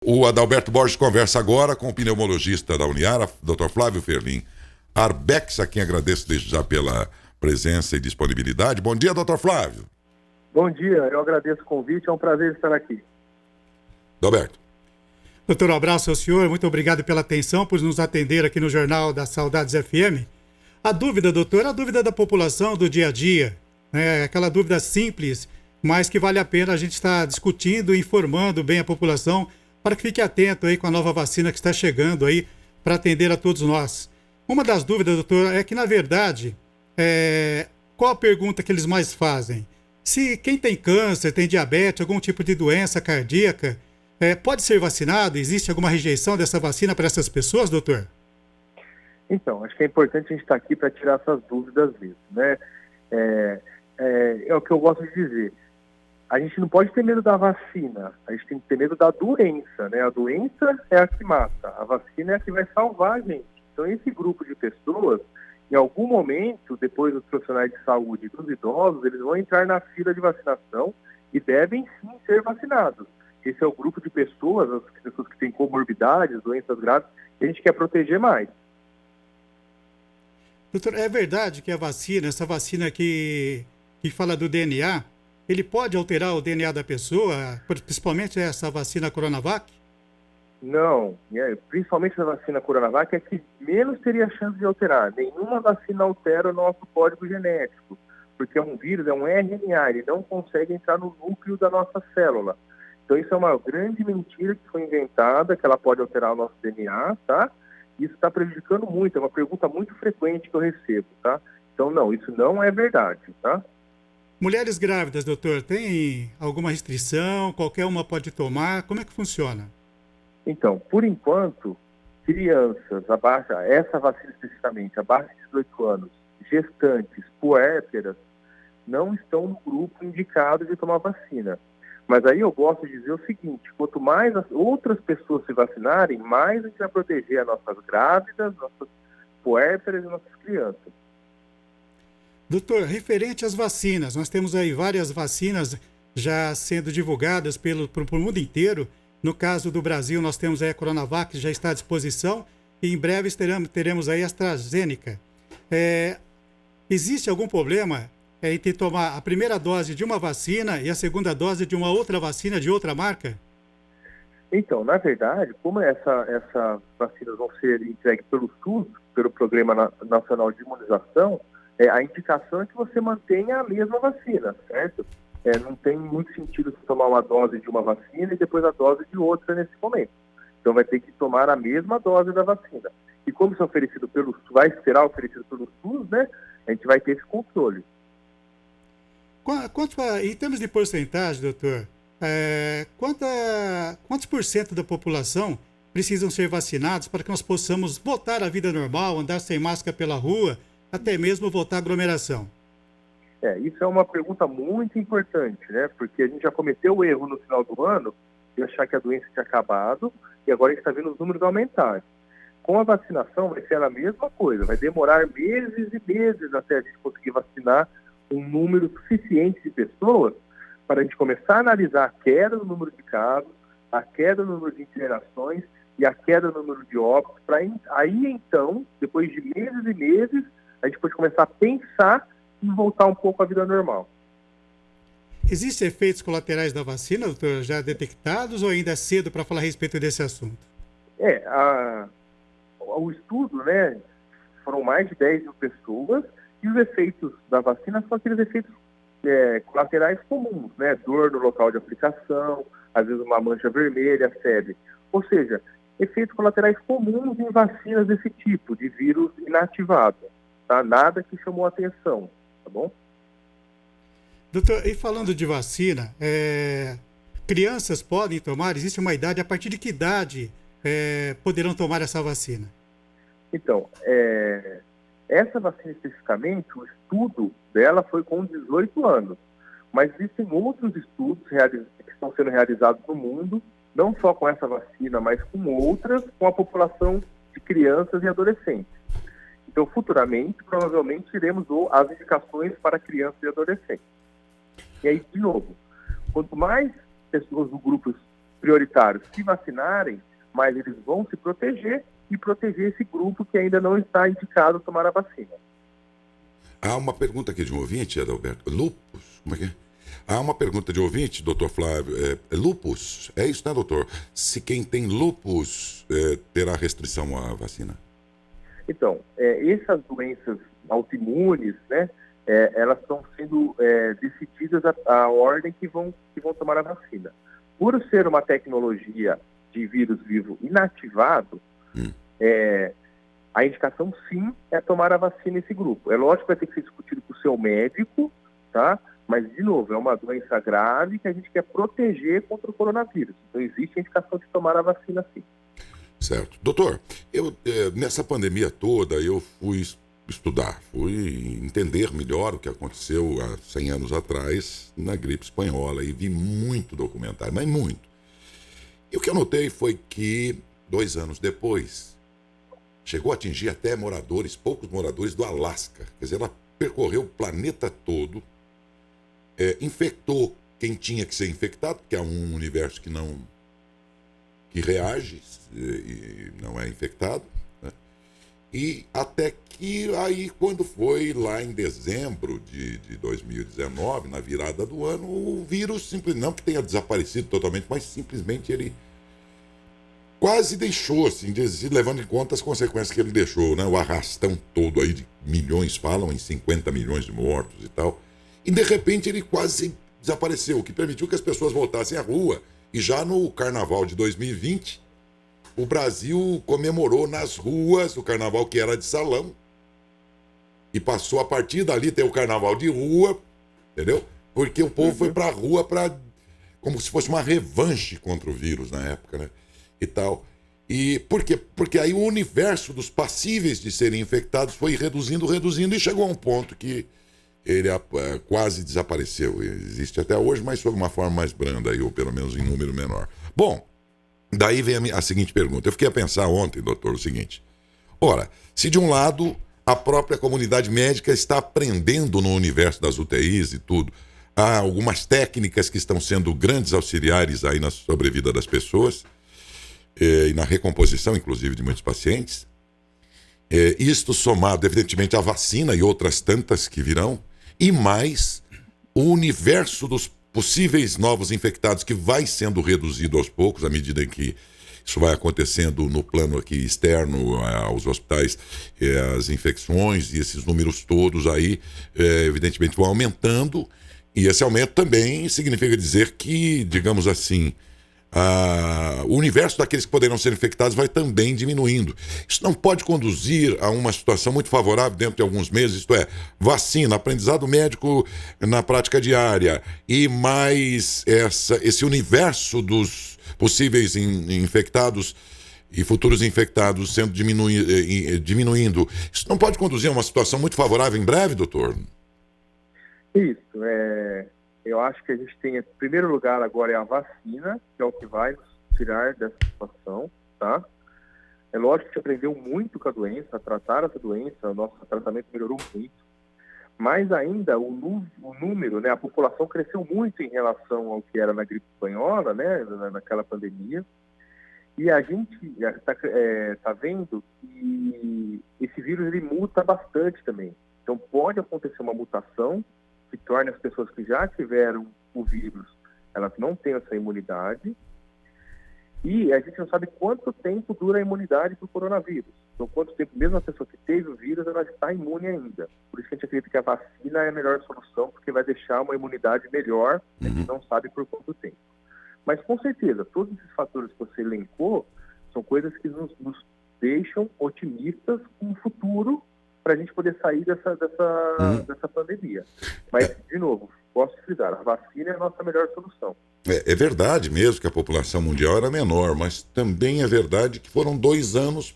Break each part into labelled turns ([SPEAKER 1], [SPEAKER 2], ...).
[SPEAKER 1] O Adalberto Borges conversa agora com o pneumologista da Uniara, Dr. Flávio Ferlin Arbex, a quem agradeço desde já pela presença e disponibilidade. Bom dia, Dr. Flávio.
[SPEAKER 2] Bom dia, eu agradeço o convite, é um prazer estar aqui.
[SPEAKER 1] Adalberto.
[SPEAKER 3] Doutor, um abraço ao senhor, muito obrigado pela atenção, por nos atender aqui no Jornal das Saudades FM. A dúvida, doutor, é a dúvida da população do dia a dia, né? Aquela dúvida simples, mas que vale a pena a gente estar discutindo e informando bem a população para que fique atento aí com a nova vacina que está chegando aí para atender a todos nós. Uma das dúvidas, doutor, é que, na verdade, qual a pergunta que eles mais fazem? Se quem tem câncer, tem diabetes, algum tipo de doença cardíaca, pode ser vacinado? Existe alguma rejeição dessa vacina para essas pessoas, doutor?
[SPEAKER 2] Então, acho que é importante a gente estar aqui para tirar essas dúvidas mesmo, né? É o que eu gosto de dizer. A gente não pode ter medo da vacina, a gente tem que ter medo da doença, né? A doença é a que mata, a vacina é a que vai salvar a gente. Então, esse grupo de pessoas, em algum momento, depois dos profissionais de saúde e dos idosos, eles vão entrar na fila de vacinação e devem sim ser vacinados. Esse é o grupo de pessoas, as pessoas que têm comorbidades, doenças graves, que a gente quer proteger mais.
[SPEAKER 3] Doutor, é verdade que a vacina, essa vacina que fala do DNA, ele pode alterar o DNA da pessoa, principalmente essa vacina Coronavac?
[SPEAKER 2] Não, principalmente a vacina Coronavac é que menos teria chance de alterar. Nenhuma vacina altera o nosso código genético, porque é um vírus, é um RNA, ele não consegue entrar no núcleo da nossa célula. Então isso é uma grande mentira que foi inventada, que ela pode alterar o nosso DNA, tá? Isso está prejudicando muito, é uma pergunta muito frequente que eu recebo, tá? Então não, isso não é verdade, tá?
[SPEAKER 3] Mulheres grávidas, doutor, tem alguma restrição? Qualquer uma pode tomar? Como é que funciona?
[SPEAKER 2] Então, por enquanto, crianças abaixo, essa vacina especificamente, abaixo de 18 anos, gestantes, puérperas, não estão no grupo indicado de tomar vacina. Mas aí eu gosto de dizer o seguinte, quanto mais as outras pessoas se vacinarem, mais a gente vai proteger as nossas grávidas, nossas puérperas e nossas crianças.
[SPEAKER 3] Doutor, referente às vacinas, nós temos aí várias vacinas já sendo divulgadas pelo mundo inteiro. No caso do Brasil, nós temos aí a Coronavac, que já está à disposição, e em breve teremos aí a AstraZeneca. Existe algum problema entre tomar a primeira dose de uma vacina e a segunda dose de uma outra vacina de outra marca?
[SPEAKER 2] Então, na verdade, como essas vacinas vão ser entregues pelo SUS, pelo Programa Nacional de Imunização, a indicação é que você mantenha a mesma vacina, certo? Não tem muito sentido você tomar uma dose de uma vacina e depois a dose de outra nesse momento. Então vai ter que tomar a mesma dose da vacina. E como isso é oferecido vai ser oferecido pelo SUS, né? A gente vai ter esse controle.
[SPEAKER 3] Em termos de porcentagem, doutor, quantos por cento da população precisam ser vacinados para que nós possamos voltar à vida normal, andar sem máscara pela rua, até mesmo voltar à aglomeração?
[SPEAKER 2] Isso é uma pergunta muito importante, né? Porque a gente já cometeu o erro no final do ano de achar que a doença tinha acabado e agora a gente está vendo os números aumentarem. Com a vacinação vai ser a mesma coisa, vai demorar meses e meses até a gente conseguir vacinar um número suficiente de pessoas para a gente começar a analisar a queda no número de casos, a queda no número de internações e a queda no número de óbitos, para aí então, depois de meses e meses, a gente pode começar a pensar em voltar um pouco à vida normal.
[SPEAKER 3] Existem efeitos colaterais da vacina, doutor, já detectados, ou ainda é cedo para falar a respeito desse assunto?
[SPEAKER 2] O estudo, né, foram mais de 10 mil pessoas e os efeitos da vacina são aqueles efeitos colaterais comuns, né, dor no local de aplicação, às vezes uma mancha vermelha, febre. Ou seja, efeitos colaterais comuns em vacinas desse tipo, de vírus inativado, tá? Nada que chamou a atenção. Tá bom?
[SPEAKER 3] Doutor, e falando de vacina, crianças podem tomar? Existe uma idade? A partir de que idade poderão tomar essa vacina? Então,
[SPEAKER 2] essa vacina especificamente, o estudo dela foi com 18 anos. Mas existem outros estudos que estão sendo realizados no mundo, não só com essa vacina, mas com outras, com a população de crianças e adolescentes. Então, futuramente, provavelmente, teremos as indicações para crianças e adolescentes. E aí, de novo, quanto mais pessoas do grupo prioritários se vacinarem, mais eles vão se proteger e proteger esse grupo que ainda não está indicado a tomar a vacina.
[SPEAKER 1] Há uma pergunta aqui de um ouvinte, Adalberto. Lupus? Como é que é? Há uma pergunta de ouvinte, doutor Flávio. Lupus, é isso, né, doutor? Se quem tem lupus terá restrição à vacina?
[SPEAKER 2] Então, essas doenças autoimunes, né, elas estão sendo decididas a ordem que vão tomar a vacina. Por ser uma tecnologia de vírus vivo inativado, a indicação sim é tomar a vacina nesse grupo. É lógico que vai ter que ser discutido com o seu médico, tá? Mas, de novo, é uma doença grave que a gente quer proteger contra o coronavírus. Então, existe a indicação de tomar a vacina sim.
[SPEAKER 1] Certo. Doutor, nessa pandemia toda eu fui estudar, fui entender melhor o que aconteceu há 100 anos atrás na gripe espanhola e vi muito documentário, mas muito. E o que eu notei foi que 2 anos depois chegou a atingir até poucos moradores do Alasca. Quer dizer, ela percorreu o planeta todo, infectou quem tinha que ser infectado, porque é um universo que reage e não é infectado, né? E até que aí, quando foi lá em dezembro de 2019, na virada do ano, o vírus simplesmente, não que tenha desaparecido totalmente, mas simplesmente ele quase deixou, assim, levando em conta as consequências que ele deixou, né? O arrastão todo aí de milhões, falam em 50 milhões de mortos e tal. E de repente ele quase desapareceu, o que permitiu que as pessoas voltassem à rua. E já no carnaval de 2020, o Brasil comemorou nas ruas o carnaval que era de salão. E passou a partir dali ter o carnaval de rua, entendeu? Porque o povo foi pra rua como se fosse uma revanche contra o vírus na época, né? E tal. E por quê? Porque aí o universo dos passíveis de serem infectados foi reduzindo e chegou a um ponto que ele quase desapareceu. Existe até hoje, mas sob uma forma mais branda, aí, ou pelo menos em número menor. Bom, daí vem a seguinte pergunta. Eu fiquei a pensar ontem, doutor, o seguinte. Ora, se de um lado a própria comunidade médica está aprendendo no universo das UTIs e tudo, há algumas técnicas que estão sendo grandes auxiliares aí na sobrevida das pessoas, e na recomposição, inclusive, de muitos pacientes. Isto somado, evidentemente, à vacina e outras tantas que virão, e mais o universo dos possíveis novos infectados que vai sendo reduzido aos poucos, à medida em que isso vai acontecendo no plano aqui externo aos hospitais, as infecções e esses números todos aí, evidentemente, vão aumentando, e esse aumento também significa dizer que, digamos assim, o universo daqueles que poderão ser infectados vai também diminuindo. Isso não pode conduzir a uma situação muito favorável dentro de alguns meses, isto é, vacina, aprendizado médico na prática diária e mais esse universo dos possíveis infectados e futuros infectados sendo diminuindo. Isso não pode conduzir a uma situação muito favorável em breve, doutor?
[SPEAKER 2] Isso, eu acho que a gente tem, em primeiro lugar, agora é a vacina, que é o que vai nos tirar dessa situação, tá? É lógico que a gente aprendeu muito com a doença, a tratar essa doença, o nosso tratamento melhorou muito, mas ainda o número, né, a população cresceu muito em relação ao que era na gripe espanhola, né, naquela pandemia, e a gente está vendo que esse vírus ele muta bastante também. Então pode acontecer uma mutação que torne as pessoas que já tiveram o vírus, elas não têm essa imunidade, e a gente não sabe quanto tempo dura a imunidade para o coronavírus. Então, quanto tempo, mesmo a pessoa que teve o vírus, ela está imune ainda. Por isso que a gente acredita que a vacina é a melhor solução, porque vai deixar uma imunidade melhor, a gente não sabe por quanto tempo. Mas, com certeza, todos esses fatores que você elencou são coisas que nos deixam otimistas com o futuro, para a gente poder sair dessa pandemia. Mas, de novo, posso frisar, a vacina é a nossa melhor solução.
[SPEAKER 1] É verdade mesmo que a população mundial era menor, mas também é verdade que foram 2 anos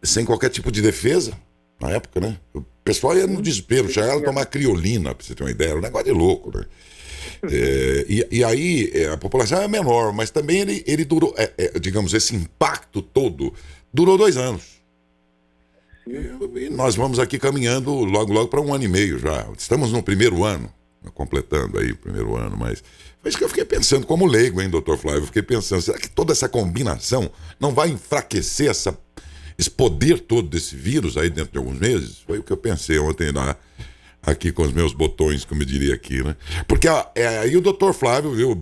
[SPEAKER 1] sem qualquer tipo de defesa, na época, né? O pessoal ia no desespero, chegaram a tomar criolina, para você ter uma ideia, era um negócio de louco, né? E aí a população é menor, mas também ele durou, digamos, esse impacto todo durou 2 anos. E nós vamos aqui caminhando logo para 1 ano e meio já. Estamos no primeiro ano. completando aí o primeiro ano, mas isso que eu fiquei pensando como leigo, hein, doutor Flávio? Eu fiquei pensando, será que toda essa combinação não vai enfraquecer esse poder todo desse vírus aí dentro de alguns meses? Foi o que eu pensei ontem aqui com os meus botões, como eu diria aqui, né? Porque aí o doutor Flávio, viu,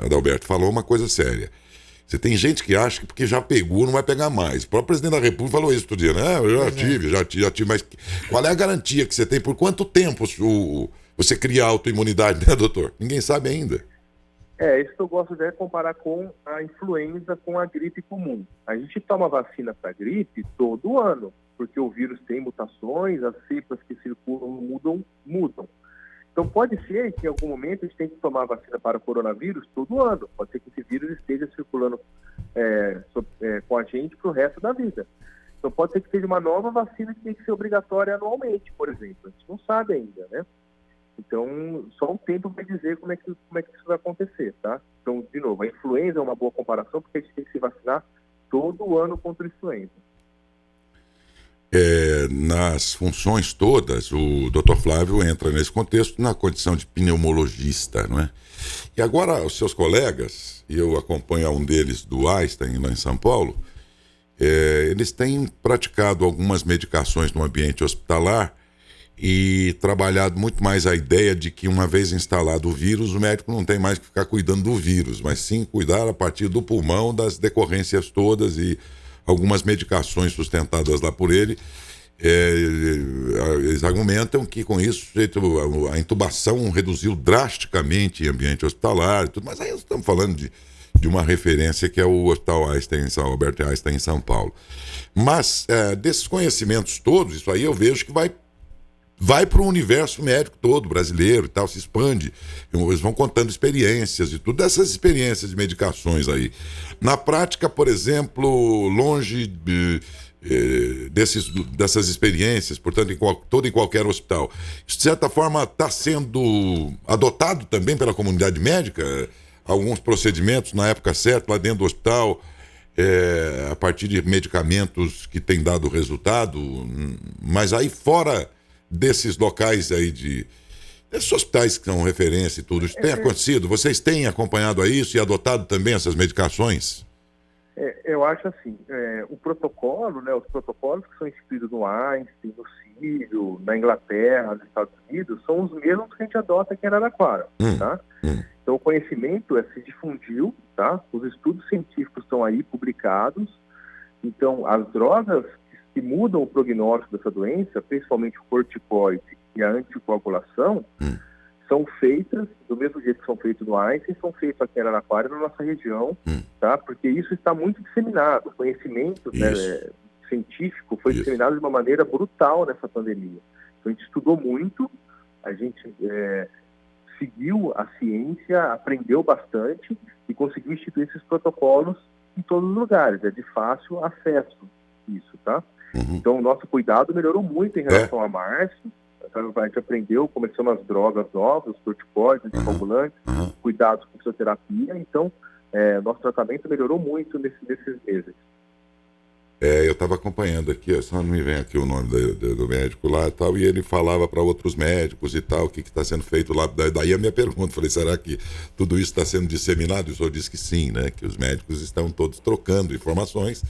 [SPEAKER 1] Adalberto, falou uma coisa séria. Você tem gente que acha que porque já pegou não vai pegar mais. O próprio presidente da República falou isso outro dia, né? Eu já tive, mas qual é a garantia que você tem? Por quanto tempo você cria autoimunidade, né, doutor? Ninguém sabe ainda.
[SPEAKER 2] Isso que eu gosto de comparar com a influenza, com a gripe comum. A gente toma vacina para gripe todo ano, porque o vírus tem mutações, as cepas que circulam mudam. Então pode ser que em algum momento a gente tenha que tomar vacina para o coronavírus todo ano. Pode ser que esse vírus esteja circulando com a gente para o resto da vida. Então pode ser que seja uma nova vacina que tem que ser obrigatória anualmente, por exemplo. A gente não sabe ainda, né? Então, só o tempo vai dizer como é que isso vai acontecer, tá? Então, de novo, a influenza é uma boa comparação, porque a gente tem que se vacinar todo ano contra a influenza.
[SPEAKER 1] Nas funções todas, o Dr. Flávio entra nesse contexto na condição de pneumologista, não é? E agora, os seus colegas, e eu acompanho um deles do Einstein, lá em São Paulo, eles têm praticado algumas medicações no ambiente hospitalar e trabalhado muito mais a ideia de que, uma vez instalado o vírus, o médico não tem mais que ficar cuidando do vírus, mas sim cuidar a partir do pulmão, das decorrências todas, e algumas medicações sustentadas lá por ele. Eles argumentam que com isso a intubação reduziu drasticamente em ambiente hospitalar e tudo, mas aí nós estamos falando de uma referência que é o Hospital Einstein, Albert Einstein, em São Paulo. Mas desses conhecimentos todos, isso aí eu vejo que vai para o universo médico todo, brasileiro e tal, se expande. Eles vão contando experiências e tudo, dessas experiências de medicações aí. Na prática, por exemplo, longe dessas experiências, portanto, em qualquer hospital, isso de certa forma está sendo adotado também pela comunidade médica, alguns procedimentos na época certa, lá dentro do hospital, a partir de medicamentos que têm dado resultado, mas aí fora desses locais aí desses hospitais que são referência e tudo, isso tem acontecido? Vocês têm acompanhado a isso e adotado também essas medicações?
[SPEAKER 2] Eu acho assim, o protocolo, né, os protocolos que são instituídos no Einstein, no Sírio, na Inglaterra, nos Estados Unidos, são os mesmos que a gente adota aqui em Araraquara, tá? Então o conhecimento se difundiu, tá? Os estudos científicos estão aí publicados. Então as drogas que mudam o prognóstico dessa doença, principalmente o corticoide e a anticoagulação, são feitas, do mesmo jeito que são feitos no Einstein, são feitos aqui em Araraquara, na nossa região, tá? Porque isso está muito disseminado. O conhecimento científico foi disseminado de uma maneira brutal nessa pandemia. Então a gente estudou muito, a gente seguiu a ciência, aprendeu bastante e conseguiu instituir esses protocolos em todos os lugares. É de fácil acesso isso, tá? Então o nosso cuidado melhorou muito em relação a março. A gente aprendeu, começamos as drogas novas, os corticoides, anticoagulantes, cuidados com fisioterapia. Então nosso tratamento melhorou muito nesses meses.
[SPEAKER 1] Eu estava acompanhando aqui, só não me vem aqui o nome do médico lá e tal, e ele falava para outros médicos e tal, o que está sendo feito lá. Daí a minha pergunta, falei, será que tudo isso está sendo disseminado? E o senhor disse que sim, né? Que os médicos estão todos trocando informações.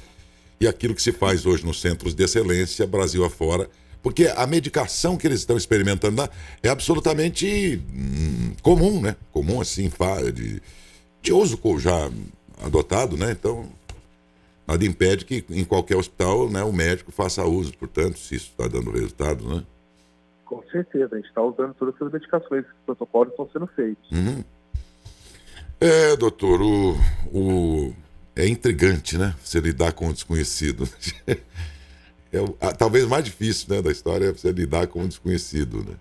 [SPEAKER 1] E aquilo que se faz hoje nos centros de excelência, Brasil afora, porque a medicação que eles estão experimentando lá é absolutamente comum, né? Comum assim, de uso já adotado, né? Então, nada impede que em qualquer hospital, né, o médico faça uso, portanto, se isso está dando resultado, né?
[SPEAKER 2] Com certeza, a gente está usando todas essas medicações, os protocolos estão sendo feitos.
[SPEAKER 1] Doutor, é intrigante, né? Você lidar com o desconhecido. Talvez mais difícil, né, da história é você lidar com o desconhecido, né?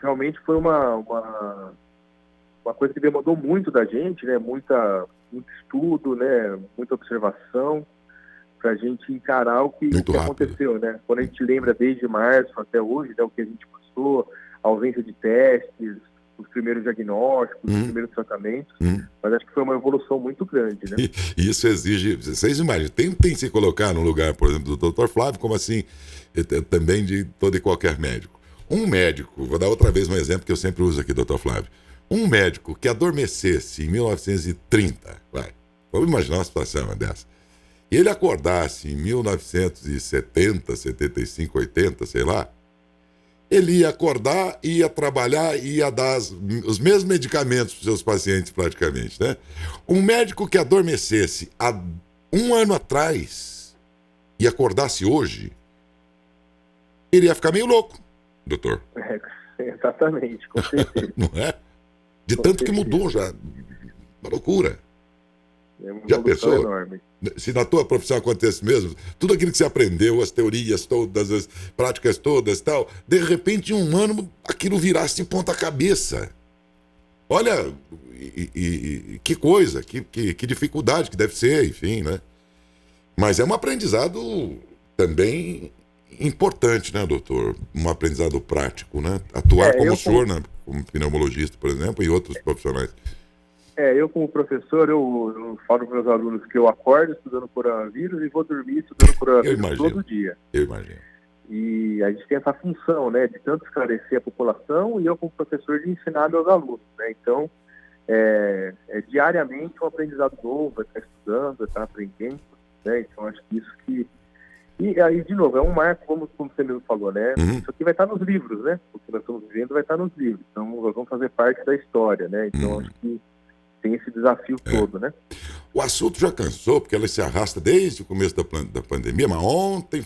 [SPEAKER 2] Realmente foi uma coisa que demandou muito da gente, né? Muito estudo, né? Muita observação para a gente encarar o que aconteceu, né? Quando a gente lembra desde março até hoje, né, o que a gente passou, a ausência de testes, os primeiros diagnósticos, os primeiros tratamentos, mas acho que foi uma evolução muito grande, né?
[SPEAKER 1] E isso exige, vocês imaginam, tentem se colocar no lugar, por exemplo, do Dr. Flávio, como assim, também de todo e qualquer médico. Um médico, vou dar outra vez um exemplo que eu sempre uso aqui, doutor Flávio. Um médico que adormecesse em 1930, vamos imaginar uma situação dessa, e ele acordasse em 1970, 75, 80, sei lá, ele ia acordar, ia trabalhar, ia dar os mesmos medicamentos para os seus pacientes praticamente, né? Um médico que adormecesse há um ano atrás e acordasse hoje, ele ia ficar meio louco, doutor.
[SPEAKER 2] Exatamente, com certeza.
[SPEAKER 1] Não é? De tanto que mudou já. Uma loucura.
[SPEAKER 2] É uma
[SPEAKER 1] Já pensou?
[SPEAKER 2] enorme.
[SPEAKER 1] Se na tua profissão acontece mesmo, tudo aquilo que você aprendeu, as teorias todas, as práticas todas tal, de repente em um ano aquilo virasse de ponta cabeça. Olha, que coisa, que dificuldade que deve ser, enfim, né? Mas é um aprendizado também importante, né, doutor? Um aprendizado prático, né? Atuar como o senhor, né? Como pneumologista, por exemplo, e outros profissionais.
[SPEAKER 2] Eu como professor, eu falo para meus alunos que eu acordo estudando coronavírus e vou dormir estudando coronavírus todo dia.
[SPEAKER 1] Eu imagino.
[SPEAKER 2] E a gente tem essa função, né, de tanto esclarecer a população e eu como professor de ensinar meus alunos, né? Então, diariamente um aprendizado novo, vai estar estudando, vai estar aprendendo, né? Então, acho que isso que... E aí, de novo, é um marco, como você mesmo falou, né?
[SPEAKER 1] Uhum.
[SPEAKER 2] Isso aqui vai estar nos livros, né? O que nós estamos vivendo vai estar nos livros. Então, nós vamos fazer parte da história, né? Então, acho que tem esse desafio todo, né?
[SPEAKER 1] O assunto já cansou, porque ela se arrasta desde o começo da pandemia, mas ontem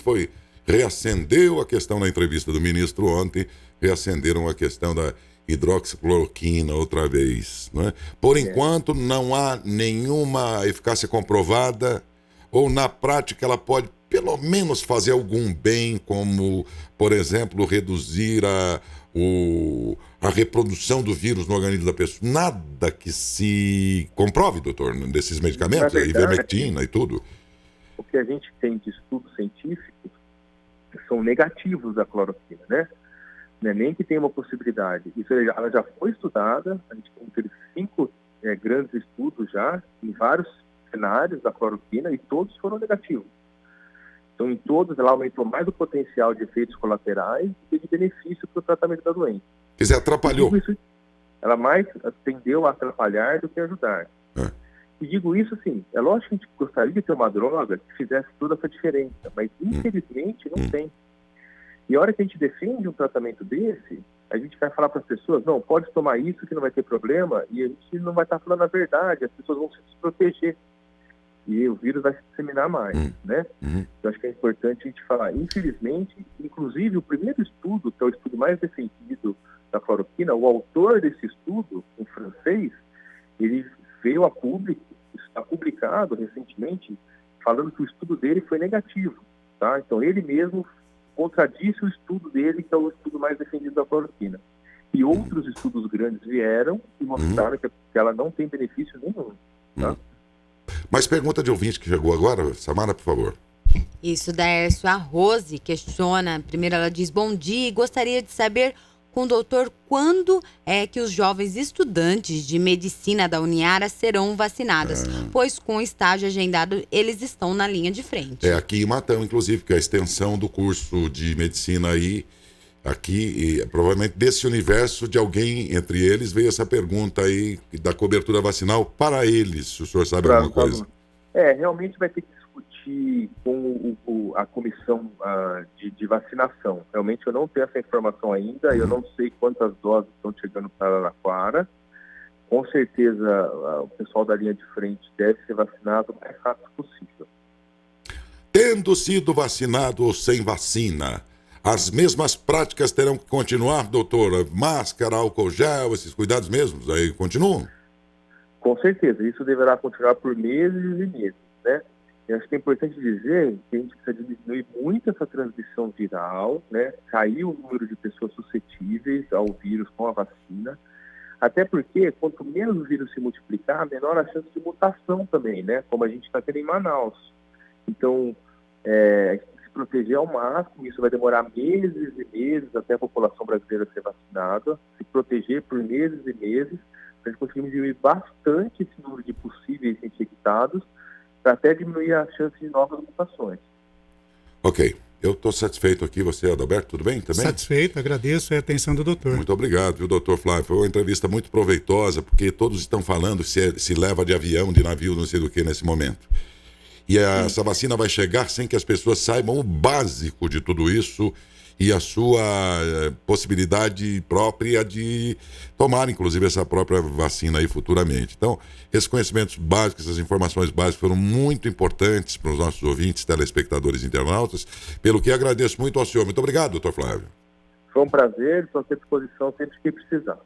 [SPEAKER 1] reacendeu a questão na entrevista do ministro ontem, reacenderam a questão da hidroxicloroquina outra vez, não é? Por enquanto, não há nenhuma eficácia comprovada, ou na prática ela pode pelo menos fazer algum bem, como, por exemplo, reduzir a reprodução do vírus no organismo da pessoa. Nada que se comprove, doutor, desses medicamentos, a ivermectina e tudo.
[SPEAKER 2] O que a gente tem de estudos científicos são negativos da cloroquina, né? Não é nem que tenha uma possibilidade. Isso ela já foi estudada, a gente tem 5 grandes estudos já, em vários cenários da cloroquina, e todos foram negativos. Então, em todos, ela aumentou mais o potencial de efeitos colaterais do que de benefício para o tratamento da doença.
[SPEAKER 1] Quer dizer, atrapalhou.
[SPEAKER 2] Ela mais tendeu a atrapalhar do que ajudar. E digo isso, assim, é lógico que a gente gostaria de ter uma droga que fizesse toda essa diferença, mas infelizmente não tem. E a hora que a gente defende um tratamento desse, a gente vai falar para as pessoas, não, pode tomar isso que não vai ter problema, e a gente não vai estar falando a verdade, as pessoas vão se proteger. E o vírus vai se disseminar mais, né? Então, acho que é importante a gente falar. Infelizmente, inclusive, o primeiro estudo, que é o estudo mais defendido da cloroquina, o autor desse estudo, um francês, ele veio a público, está publicado recentemente, falando que o estudo dele foi negativo, tá? Então, ele mesmo contradisse o estudo dele, que é o estudo mais defendido da cloroquina. E outros estudos grandes vieram e mostraram que ela não tem benefício nenhum, tá?
[SPEAKER 1] Mais pergunta de ouvinte que chegou agora, Samara, por favor.
[SPEAKER 4] Isso, Daércio. A Rose questiona, primeiro ela diz, bom dia, e gostaria de saber com o doutor quando é que os jovens estudantes de medicina da Uniara serão vacinados, pois com o estágio agendado eles estão na linha de frente.
[SPEAKER 1] Aqui em Matão, inclusive, que é a extensão do curso de medicina aí, aqui, provavelmente desse universo de alguém entre eles, veio essa pergunta aí da cobertura vacinal para eles, se o senhor sabe alguma coisa.
[SPEAKER 2] Realmente vai ter que discutir com a comissão de vacinação. Realmente eu não tenho essa informação ainda, eu não sei quantas doses estão chegando para Araraquara. Com certeza o pessoal da linha de frente deve ser vacinado o mais rápido possível.
[SPEAKER 1] Tendo sido vacinado ou sem vacina, as mesmas práticas terão que continuar, doutora? Máscara, álcool gel, esses cuidados mesmos, aí continuam?
[SPEAKER 2] Com certeza, isso deverá continuar por meses e meses, né? Eu acho que é importante dizer que a gente precisa diminuir muito essa transmissão viral, né? Cair o número de pessoas suscetíveis ao vírus com a vacina, até porque quanto menos o vírus se multiplicar, menor a chance de mutação também, né? Como a gente está tendo em Manaus. Então, a gente tem que se proteger ao máximo, isso vai demorar meses e meses até a população brasileira ser vacinada, se proteger por meses e meses, para a gente conseguir diminuir bastante esse número de possíveis infectados, para até diminuir a chance de novas mutações.
[SPEAKER 1] Ok. Eu estou satisfeito aqui. Você, Adalberto, tudo bem também?
[SPEAKER 3] Satisfeito, agradeço a atenção do doutor.
[SPEAKER 1] Muito obrigado, viu, doutor Flávio? Foi uma entrevista muito proveitosa, porque todos estão falando se leva de avião, de navio, não sei do que nesse momento. E essa vacina vai chegar sem que as pessoas saibam o básico de tudo isso e a sua possibilidade própria de tomar, inclusive, essa própria vacina aí futuramente. Então, esses conhecimentos básicos, essas informações básicas foram muito importantes para os nossos ouvintes, telespectadores e internautas, pelo que agradeço muito ao senhor. Muito obrigado, doutor Flávio.
[SPEAKER 2] Foi um prazer, estou à disposição sempre que precisar.